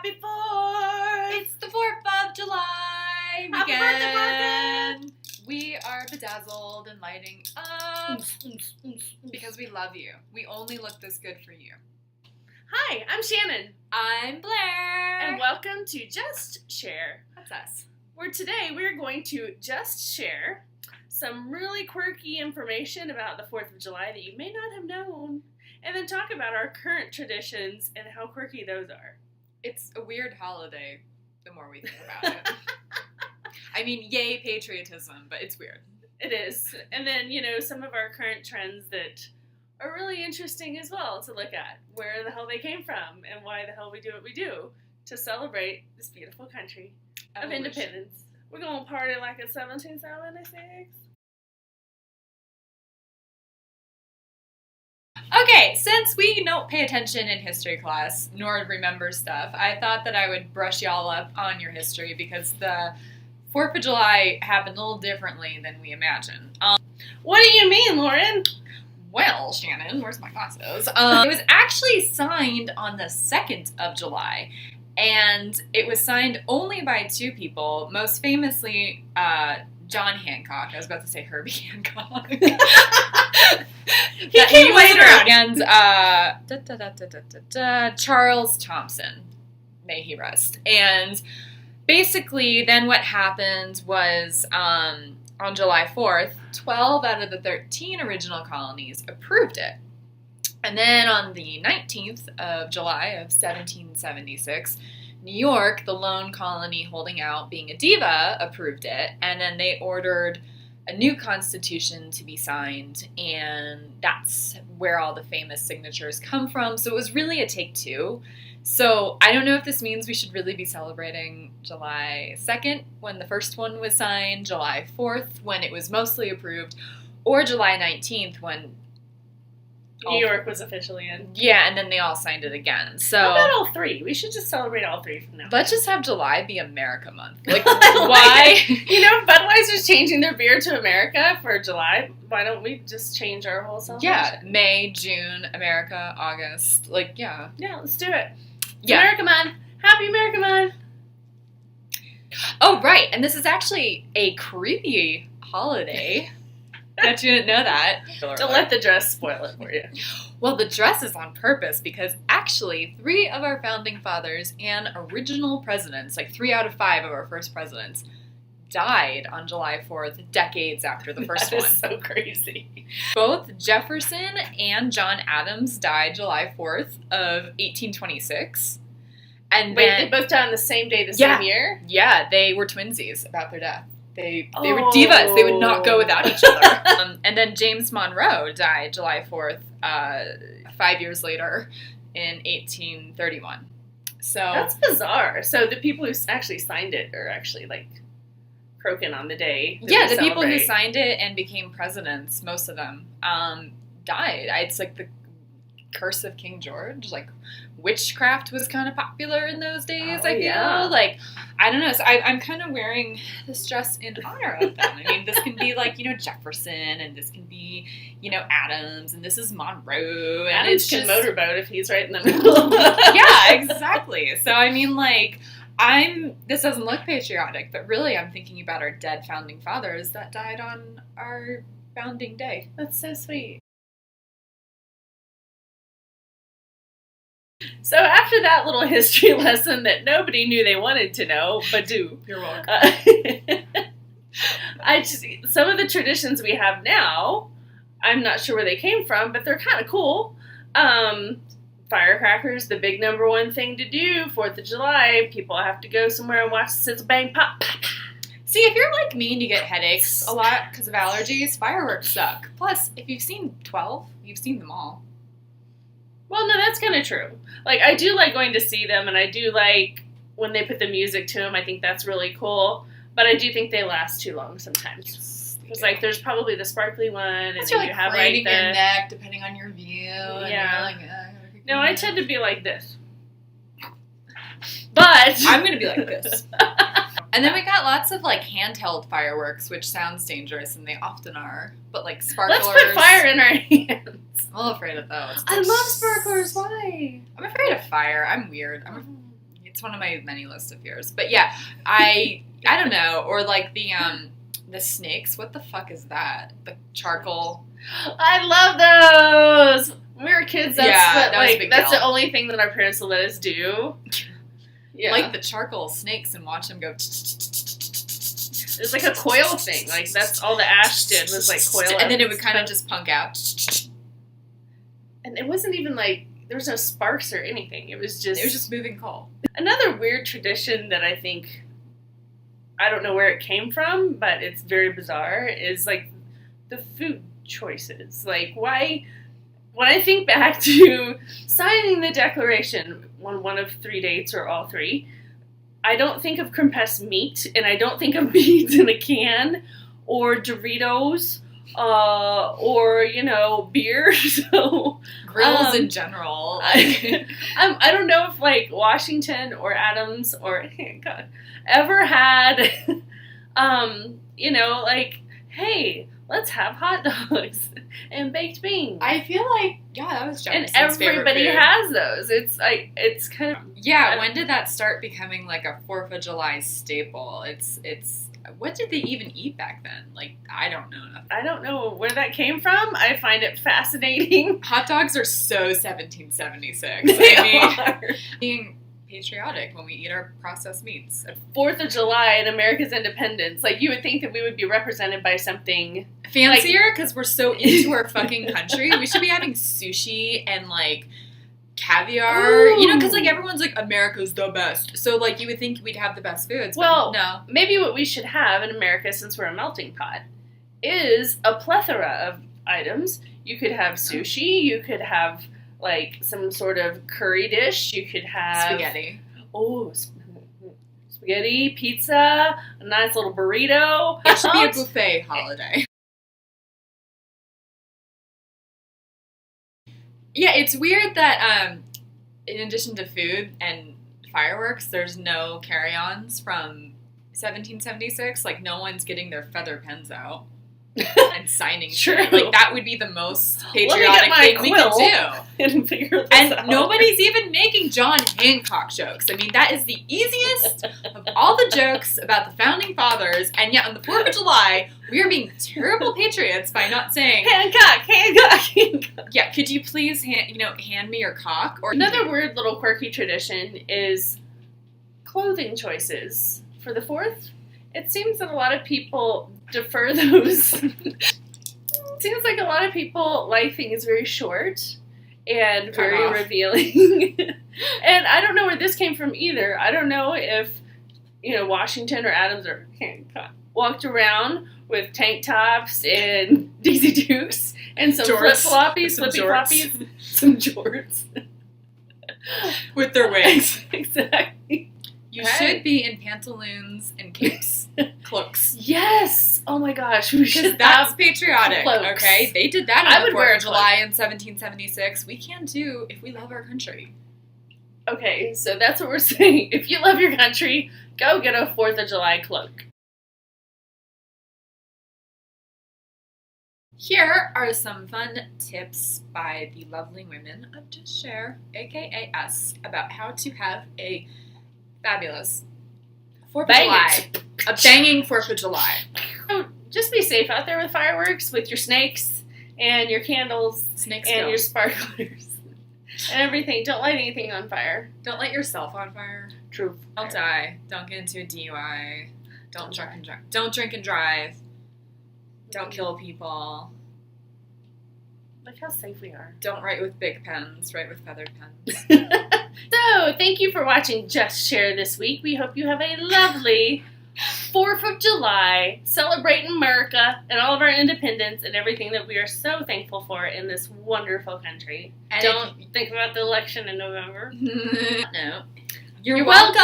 Happy 4th! It's the 4th of July Happy birthday, Morgan! We are bedazzled and lighting up because we love you. We only look this good for you. Hi, I'm Shannon. I'm Blair. And welcome to Just Share. That's us. Where today we're going to just share some really quirky information about the 4th of July that you may not have known, and then talk about our current traditions and how quirky those are. It's a weird holiday, the more we think about it. I mean, yay patriotism, but it's weird. It is. And then, some of our current trends that are really interesting as well to look at. Where the hell they came from and why the hell we do what we do to celebrate this beautiful country of independence. We're going to party like it's 1776. Okay, since we don't pay attention in history class, nor remember stuff, I thought that I would brush y'all up on your history because the 4th of July happened a little differently than we imagine. What do you mean, Lauren? Well, Shannon, where's my glasses? It was actually signed on the 2nd of July, and it was signed only by two people, most famously John Hancock. I was about to say Herbie Hancock. He came later. And Charles Thompson, may he rest. And basically, then what happened was on July 4th, 12 out of the 13 original colonies approved it. And then on the 19th of July of 1776, New York, the lone colony holding out, being a diva, approved it. And then they ordered a new constitution to be signed, and that's where all the famous signatures come from. So it was really a take two. So I don't know if this means we should really be celebrating July 2nd when the first one was signed, July 4th when it was mostly approved, or July 19th when New York was officially in. Yeah, and then they all signed it again. So how about all three? We should just celebrate all three from now on. Let's just have July be America month. Like, why? Budweiser's changing their beer to America for July. Why don't we just change our whole celebration? Yeah, May, June, America, August. Like, yeah. Yeah, let's do it. Yeah. America month. Happy America month. Oh, right. And this is actually a creepy holiday. Bet you didn't know that. Don't let the dress spoil it for you. Well, the dress is on purpose because actually 3 of our founding fathers and original presidents, like 3 out of 5 of our first presidents, died on July 4th, decades after the first one. That is so crazy. Both Jefferson and John Adams died July 4th of 1826. And wait, then, they both died on the same day, same year? Yeah, they were twinsies about their death. They were divas. They would not go without each other. And then James Monroe died July 4th, 5 years later in 1831. So that's bizarre. So the people who actually signed it are actually like croaking on the day. Yeah, the people who signed it and became presidents, most of them, died. It's like the curse of King George. Like, witchcraft was kind of popular in those days, I feel. Yeah. Like, I don't know. So I'm kind of wearing this dress in honor of them. I mean, this can be like, Jefferson, and this can be, Adams, and this is Monroe. And Adams can motorboat if he's right in the middle. Yeah, exactly. So, I mean, like, this doesn't look patriotic, but really I'm thinking about our dead founding fathers that died on our founding day. That's so sweet. So after that little history lesson that nobody knew they wanted to know, but do. You're welcome. Some of the traditions we have now, I'm not sure where they came from, but they're kind of cool. Firecrackers, the big number one thing to do, 4th of July, people have to go somewhere and watch the sizzle bang pop. See, if you're like me and you get headaches a lot because of allergies, fireworks suck. Plus, if you've seen 12, you've seen them all. Well, no, that's kind of true. Like, I do like going to see them, and I do like when they put the music to them. I think that's really cool. But I do think they last too long sometimes. It's like, there's probably the sparkly one, and then you have like the your neck, depending on your view. Yeah. And no, I tend to be like this. But I'm going to be like this. And then we got lots of, like, handheld fireworks, which sounds dangerous, and they often are. But, like, sparklers. Let's put fire in our hands. I'm a little afraid of those. I love sparklers. Why? I'm afraid of fire. I'm weird. It's one of my many lists of fears. But yeah, I don't know. Or like the snakes. What the fuck is that? The charcoal. I love those. When we were kids, that's the only thing that our parents would let us do. Yeah. Like the charcoal snakes and watch them go. It's like a coil thing. Like that's all the ash did was like coil up. And then it would kind of just punk out. And it wasn't even like there was no sparks or anything. It was just moving coal. Another weird tradition that I think, I don't know where it came from, but it's very bizarre, is like the food choices. Like why, when I think back to signing the Declaration on one of 3 dates or all three, I don't think of compressed meat, and I don't think of beans in a can, or Doritos, or, beer. So grills in general. I don't know if like Washington or Adams or God, ever had, like, hey, let's have hot dogs and baked beans. I feel like, that was Jefferson's and everybody favorite food. has those. It's like, it's kind of... Yeah, when did that start becoming like a 4th of July staple? It's what did they even eat back then? Like, I don't know enough. I don't know where that came from. I find it fascinating. Hot dogs are so 1776. Being patriotic when we eat our processed meats. 4th of July and America's independence. Like, you would think that we would be represented by something fancier because we're so into our fucking country. We should be having sushi and like caviar. Ooh. Because like everyone's like, America's the best. So like you would think we'd have the best foods. Well, no. Maybe what we should have in America, since we're a melting pot, is a plethora of items. You could have sushi. You could have like some sort of curry dish. You could have spaghetti. Oh, spaghetti, pizza, a nice little burrito. It should be a buffet holiday. Yeah, it's weird that in addition to food and fireworks, there's no carry-ons from 1776. Like, no one's getting their feather pens out and signing shit. Like, that would be the most patriotic thing we could do. And figure this out. Nobody's even making John Hancock jokes. I mean, that is the easiest of all the jokes about the founding fathers. And yet, on the 4th of July, we are being terrible patriots by not saying Hancock. Yeah, could you please hand me your cock? Or another weird little quirky tradition is clothing choices for the 4th. It seems that a lot of people defer those. It seems like a lot of people like things very short and very revealing. And I don't know where this came from either. I don't know if, Washington or Adams or Hancock walked around with tank tops and Daisy Dukes and some flip-floppies, flippy-floppies, some jorts. With their wigs. Exactly. You should be in pantaloons and capes. Cloaks. Yes! Oh my gosh. Because that's patriotic, cloaks. Okay? They did that on I would wear a July in 1776. We can too if we love our country. Okay, so that's what we're saying. If you love your country, go get a 4th of July cloak. Here are some fun tips by the lovely women of Just Shair, aka us, about how to have a fabulous 4th of July. A banging 4th of July. So just be safe out there with fireworks, with your snakes and your candles your sparklers and everything. Don't light anything on fire. Don't light yourself on fire. True. Don't die. Don't get into a DUI. Don't drink and drive. Don't drink and drive. Don't kill people. Look how safe we are. Don't write with big pens. Write with feathered pens. So, thank you for watching Just Shair this week. We hope you have a lovely 4th of July, celebrating America and all of our independence and everything that we are so thankful for in this wonderful country. And don't think about the election in November. No. You're welcome.